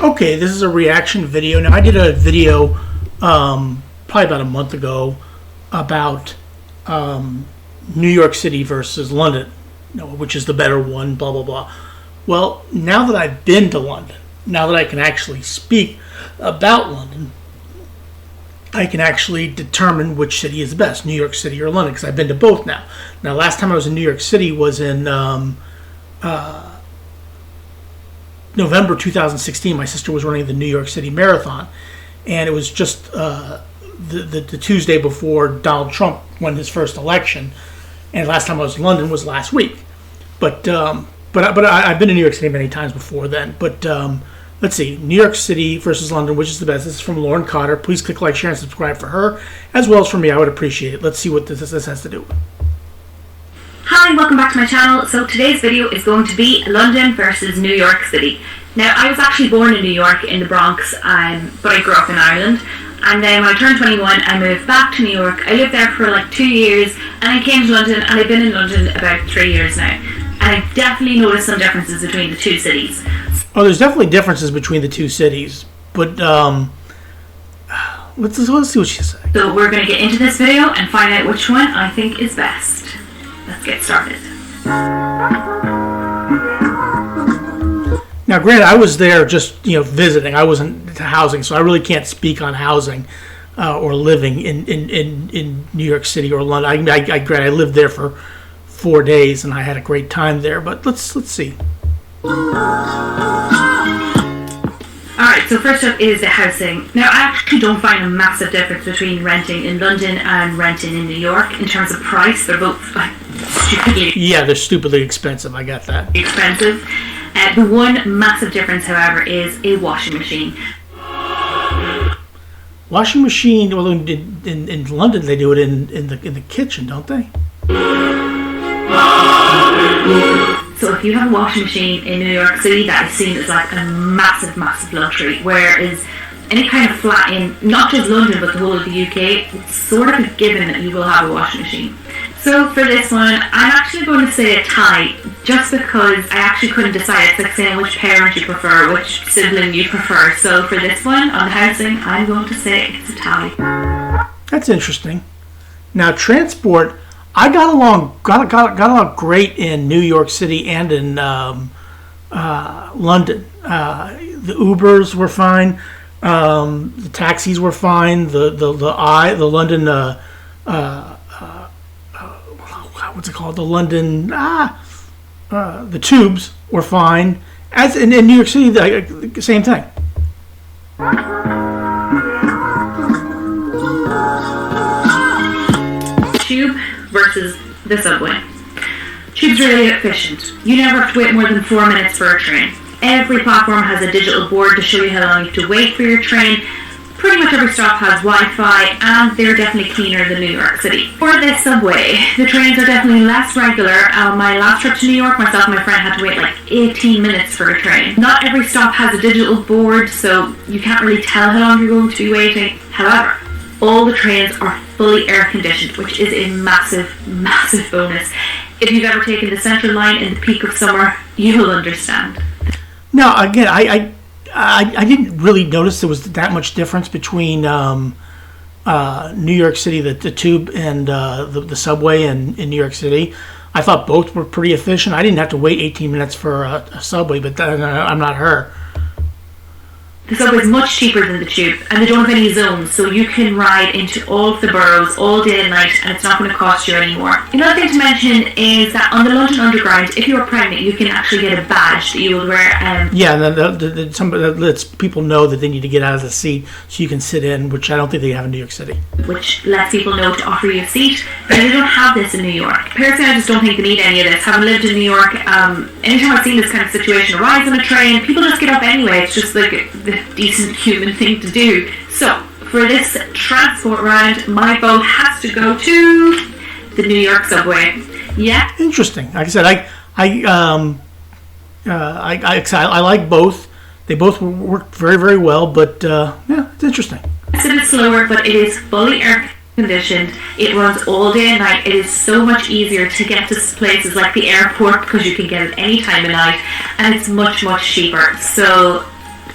Okay, this is a reaction video. Now, I did a video probably about a month ago about New York City versus London, which is the better one, blah, blah, blah. Well, now that I've been to London, now that I can actually speak about London, I can actually determine which city is best, New York City or London, because I've been to both now. Now, last time I was in New York City was in November 2016. My sister was running the New York City Marathon, and it was just the Tuesday before Donald Trump won his first election. And last time I was in London was last week. But I've been to New York City many times before then. But let's see, New York City versus London, which is the best? This is from Lauren Cotter. Please click like, share, and subscribe for her, as well as for me. I would appreciate it. Let's see what this has to do with. Hi, welcome back to my channel. So today's video is going to be London versus New York City. Now, I was actually born in New York in the Bronx, but I grew up in Ireland. And then when I turned 21, I moved back to New York. I lived there for like 2 years, and I came to London, and I've been in London about 3 years now. And I've definitely noticed some differences between the two cities. Oh, there's definitely differences between the two cities, but let's see what she says. So we're going to get into this video and find out which one I think is best. Let's get started. Now, granted, I was there just visiting. I wasn't housing, so I really can't speak on housing or living in New York City or London. I lived there for 4 days, and I had a great time there. But let's see. Alright, so first up is the housing. Now, I actually don't find a massive difference between renting in London and renting in New York in terms of price. They're both stupidly... Yeah, they're stupidly expensive. I got that. Expensive. The one massive difference, however, is a washing machine. Washing machine, well, in London they do it in the kitchen, don't they? So if you have a washing machine in New York City, that is seen as like a massive, massive luxury. Whereas any kind of flat in, not just London, but the whole of the UK, it's sort of a given that you will have a washing machine. So for this one, I'm actually going to say a tie, just because I actually couldn't decide. It's like saying which parent you prefer, which sibling you prefer. So for this one, on housing, I'm going to say it's a tie. That's interesting. Now, transport, I got along great in New York City and in London. The Ubers were fine. The taxis were fine. The London what's it called? The London the tubes were fine. As in New York City, the same thing. Tube versus the subway. Tube's really efficient. You never have to wait more than 4 minutes for a train. Every platform has a digital board to show you how long you have to wait for your train. Pretty much every stop has Wi-Fi, and they're definitely cleaner than New York City. For this subway, the trains are definitely less regular. My last trip to New York, myself and my friend had to wait like 18 minutes for a train. Not every stop has a digital board, so you can't really tell how long you're going to be waiting. However, all the trains are fully air conditioned, which is a massive, massive bonus. If you've ever taken the Central Line in the peak of summer, you'll understand. Now, again, I didn't really notice there was that much difference between New York City, the tube, and the subway in New York City. I thought both were pretty efficient. I didn't have to wait 18 minutes for a subway, but I'm not her. The subway is much cheaper than the tube, and they don't have any zones, so you can ride into all of the boroughs all day and night, and it's not going to cost you any more. Another thing to mention is that on the London Underground, if you're pregnant, you can actually get a badge that you will wear. Yeah, that lets people know that they need to get out of the seat so you can sit in, which I don't think they have in New York City. Which lets people know to offer you a seat, and they don't have this in New York. Personally, I just don't think they need any of this. Having lived in New York, anytime I've seen this kind of situation arise on a train, people just get up anyway. It's just like the decent human thing to do. So for this transport round, my vote has to go to the New York subway. Yeah. Interesting. Like I said, I like both. They both work very, very well. But yeah, it's interesting. It's a bit slower, but it is fully air conditioned. It runs all day and night. It is so much easier to get to places like the airport because you can get it any time of night, and it's much, much cheaper. So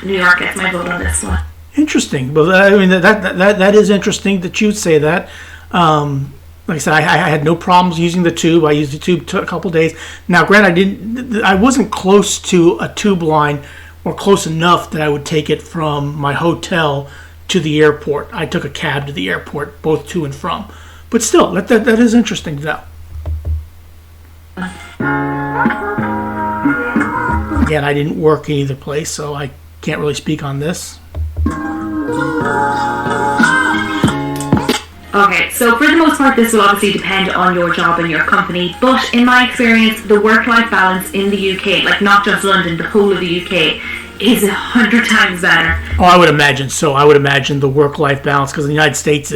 New York gets my vote on this one. Interesting. Well, I mean that is interesting that you'd say that. Like I said, I had no problems using the tube. I used the tube a couple days. Now, granted, I wasn't close to a tube line, or close enough that I would take it from my hotel to the airport. I took a cab to the airport, both to and from. But still, that is interesting to know. Again, I didn't work in either place, so I can't really speak on this. Okay, so for the most part, this will obviously depend on your job and your company, but in my experience, the work-life balance in the UK, like not just London, the whole of the UK, is 100 times better. Oh, I would imagine so. I would imagine the work-life balance, because in the United States,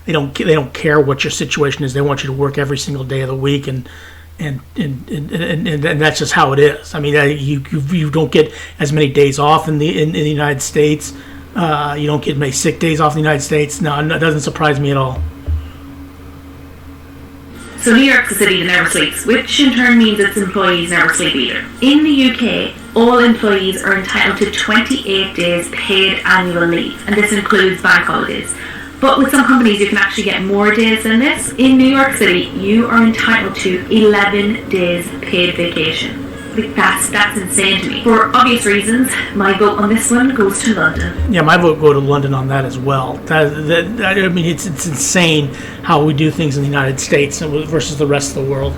they don't care what your situation is. They want you to work every single day of the week, and that's just how it is. I mean, you don't get as many days off in the United States. You don't get many sick days off in the United States. No, it doesn't surprise me at all. So New York's a city that never sleeps, which in turn means its employees never sleep either. In the UK, all employees are entitled to 28 days paid annual leave, and this includes bank holidays. But with some companies, you can actually get more days than this. In New York City, you are entitled to 11 days paid vacation. Like that's insane to me. For obvious reasons, my vote on this one goes to London. Yeah, my vote go to London on that as well. I mean, it's insane how we do things in the United States versus the rest of the world.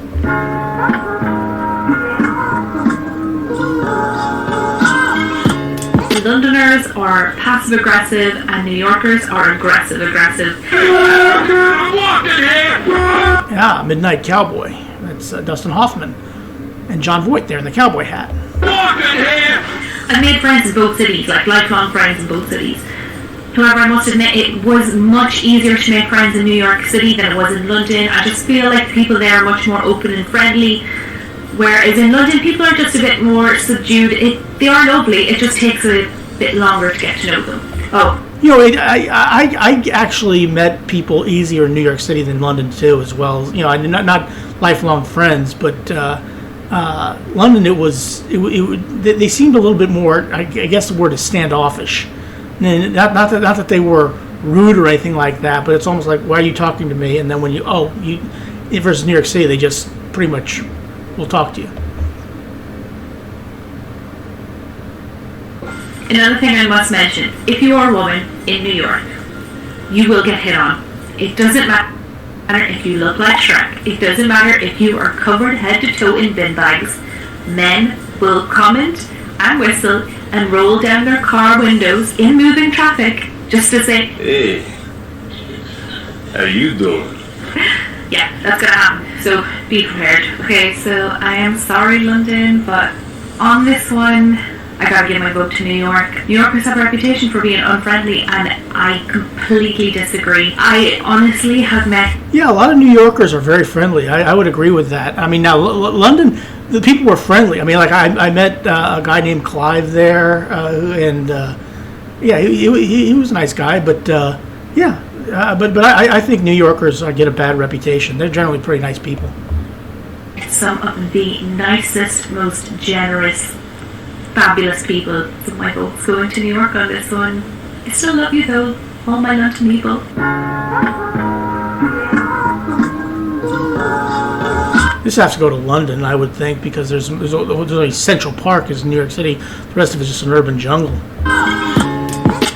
Londoners are passive aggressive and New Yorkers are aggressive. Yeah, Midnight Cowboy. That's Dustin Hoffman and John Voight there in the cowboy hat. I've made friends in both cities, like lifelong friends in both cities. However, I must admit it was much easier to make friends in New York City than it was in London. I just feel like people there are much more open and friendly, whereas in London people are just a bit more subdued. They are lovely, it just takes a bit longer to get to know them. Oh. You know, I actually met people easier in New York City than London too, as well. You know, not lifelong friends, but London, they seemed a little bit more. I guess the word is standoffish. And not that they were rude or anything like that, but it's almost like, why are you talking to me? And then when versus New York City, they just pretty much will talk to you. Another thing I must mention, if you are a woman in New York, you will get hit on. It doesn't matter if you look like Shrek. It doesn't matter if you are covered head to toe in bin bags. Men will comment and whistle and roll down their car windows in moving traffic just to say, "Hey, how you doing?" Yeah, that's gonna happen. So be prepared. Okay, so I am sorry, London, but on this one, I gotta give my vote to New York. New Yorkers have a reputation for being unfriendly, and I completely disagree. I honestly have met... Yeah, a lot of New Yorkers are very friendly. I would agree with that. I mean, now, London, the people were friendly. I mean, like, I met a guy named Clive there, and, yeah, he was a nice guy, but, yeah. But I think New Yorkers get a bad reputation. They're generally pretty nice people. Some of the nicest, most generous, fabulous people. So my vote's going to New York on this one. I still love you though, all my London people. This has to go to London, I would think, because there's only Central Park is New York City. The rest of it is just an urban jungle.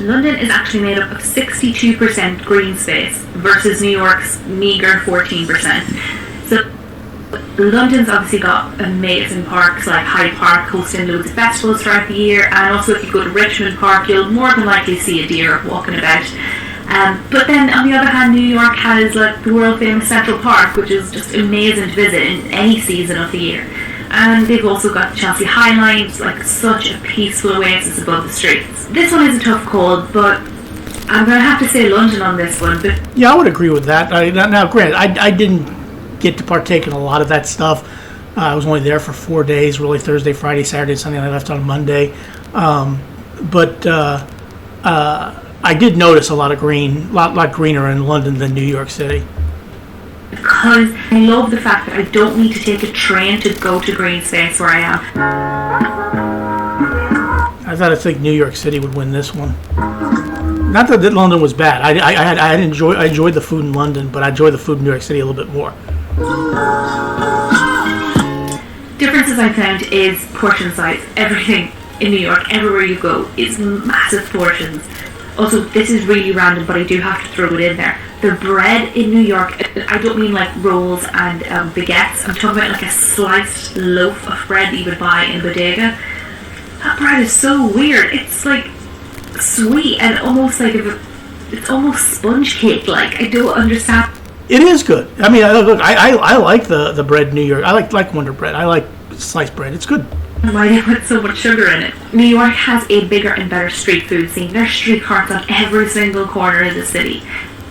London is actually made up of 62% green space versus New York's meager 14%. So London's obviously got amazing parks like Hyde Park hosting loads of festivals throughout the year, and also if you go to Richmond Park you'll more than likely see a deer walking about. But then on the other hand, New York has like the world famous Central Park, which is just amazing to visit in any season of the year. And they've also got the Chelsea High Line, like such a peaceful oasis above the streets. This one is a tough call, but I'm going to have to say London on this one. But yeah, I would agree with that. Now, granted, I didn't get to partake in a lot of that stuff. I was only there for 4 days, really Thursday, Friday, Saturday, Sunday, and I left on Monday. But I did notice a lot greener in London than New York City. Because I love the fact that I don't need to take a train to go to green space where I am. I think New York City would win this one. Not that London was bad. I enjoyed the food in London, but I enjoy the food in New York City a little bit more. Differences I found is portion size. Everything in New York, everywhere you go, is massive portions. Also, this is really random, but I do have to throw it in there. The bread in New York, I don't mean like rolls and baguettes. I'm talking about like a sliced loaf of bread that you would buy in bodega. That bread is so weird. It's like sweet and almost like it's almost sponge cake. Like, I don't understand. It is good. I mean, look, I like the bread in New York. I like Wonder Bread. I like sliced bread. It's good. Why they put so much sugar in it. New York has a bigger and better street food scene. There's street carts on every single corner of the city.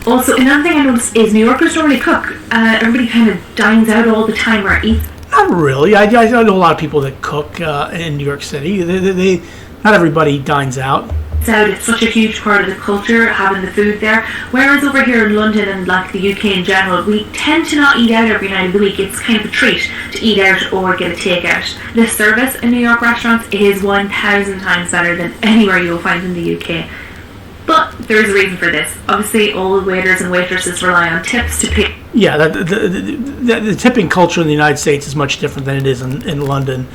Also, another thing I noticed is New Yorkers don't really cook. Everybody kind of dines out all the time or eats. Not really. I know a lot of people that cook in New York City. They not everybody dines out. It's such a huge part of the culture, having the food there. Whereas over here in London and like the UK in general, we tend to not eat out every night of the week. It's kind of a treat to eat out or get a takeout. The service in New York restaurants is 1,000 times better than anywhere you'll find in the UK. But there's a reason for this. Obviously, all the waiters and waitresses rely on tips to pay. Yeah, the tipping culture in the United States is much different than it is in London.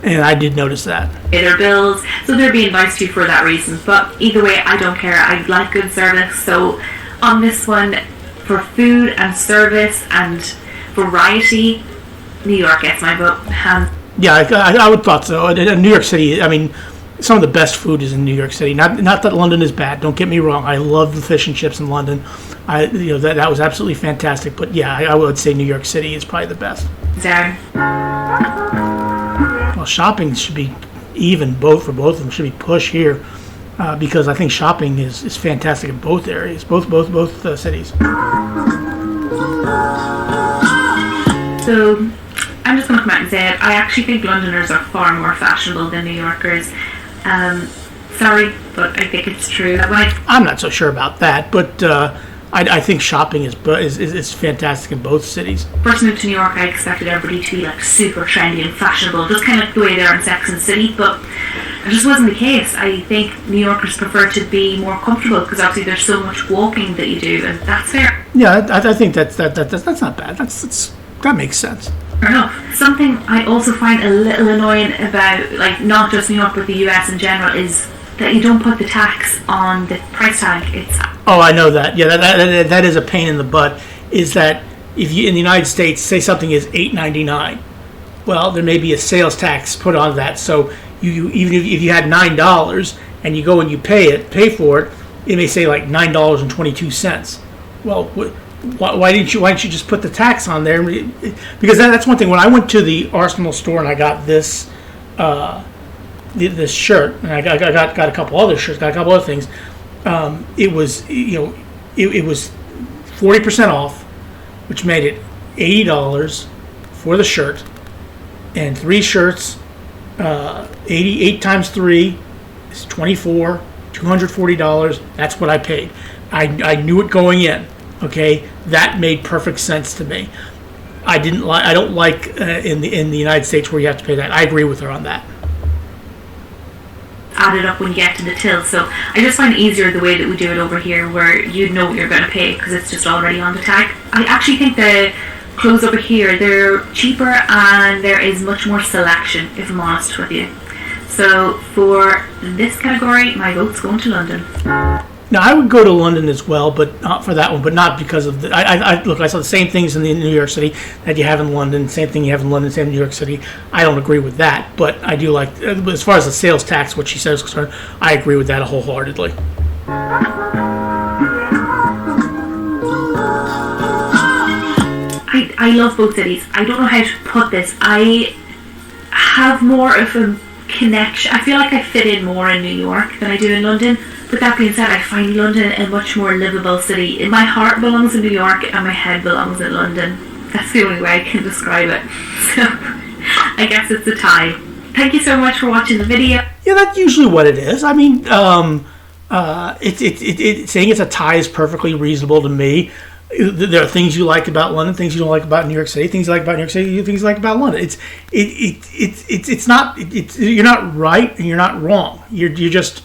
And I did notice that. Pay their bills, so they're being nice to you for that reason. But either way, I don't care. I like good service. So on this one, for food and service and variety, New York gets my vote. Yeah, I would thought so. New York City, I mean, some of the best food is in New York City. Not that London is bad. Don't get me wrong. I love the fish and chips in London. That was absolutely fantastic. But yeah, I would say New York City is probably the best. Darren. Well, shopping should be even for both of them. Should be push here because I think shopping is fantastic in both areas, both cities. So I'm just going to come out and say it. I actually think Londoners are far more fashionable than New Yorkers. Sorry, but I think it's true. I'm not so sure about that, but I think shopping is fantastic in both cities. First moved to New York, I expected everybody to be like super trendy and fashionable, just kind of like the way they are in Sex and the City, but it just wasn't the case. I think New Yorkers prefer to be more comfortable because obviously there's so much walking that you do, and that's fair. Yeah, I think that's not bad. That makes sense. Fair enough. Something I also find a little annoying about, like, not just New York but the US in general, is that you don't put the tax on the price tag. Oh, I know that. Yeah, that is a pain in the butt. Is that if you in the United States say something is $8.99, well, there may be a sales tax put on that. So you even if you had $9 and you go and you pay for it, it may say like $9.22. Well, why didn't you just put the tax on there? Because that's one thing. When I went to the Arsenal store and I got this this shirt, and I got a couple other shirts, got a couple other things. It was it was 40% off, which made it $80 for the shirt, and 3 shirts. 88 times 3 is 24, $240. That's what I paid. I knew it going in. Okay, that made perfect sense to me. I don't like in the United States where you have to pay that. I agree with her on that. Added up when you get to the till, so I just find it easier the way that we do it over here, where you know what you're going to pay because it's just already on the tag. I actually think the clothes over here, they're cheaper and there is much more selection, if I'm honest with you. So for this category, my vote's going to London. Now, I would go to London as well, but not for that one, but not because of the... I saw the same things in New York City that you have in London, same thing you have in London, same in New York City. I don't agree with that, but I do like... As far as the sales tax, what she says is concerned, I agree with that wholeheartedly. I love both cities. I don't know how to put this. I have more of a connection. I feel like I fit in more in New York than I do in London. But that being said, I find London a much more livable city. My heart belongs in New York and my head belongs in London. That's the only way I can describe it. So, I guess it's a tie. Thank you so much for watching the video. Yeah, that's usually what it is. I mean, saying it's a tie is perfectly reasonable to me. There are things you like about London, things you don't like about New York City, things you like about New York City, things you like about London. It's not you're not right and you're not wrong. You're just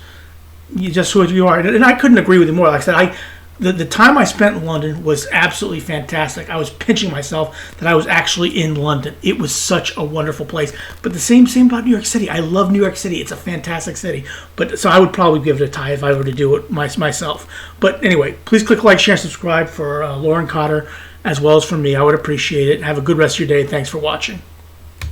who you are. And I couldn't agree with you more. Like I said, the time I spent in London was absolutely fantastic. I was pinching myself that I was actually in London. It was such a wonderful place. But the same about New York City. I love New York City. It's a fantastic city. But so I would probably give it a tie if I were to do it myself. But anyway, please click like, share, and subscribe for Lauren Cotter as well as for me. I would appreciate it. Have a good rest of your day. Thanks for watching.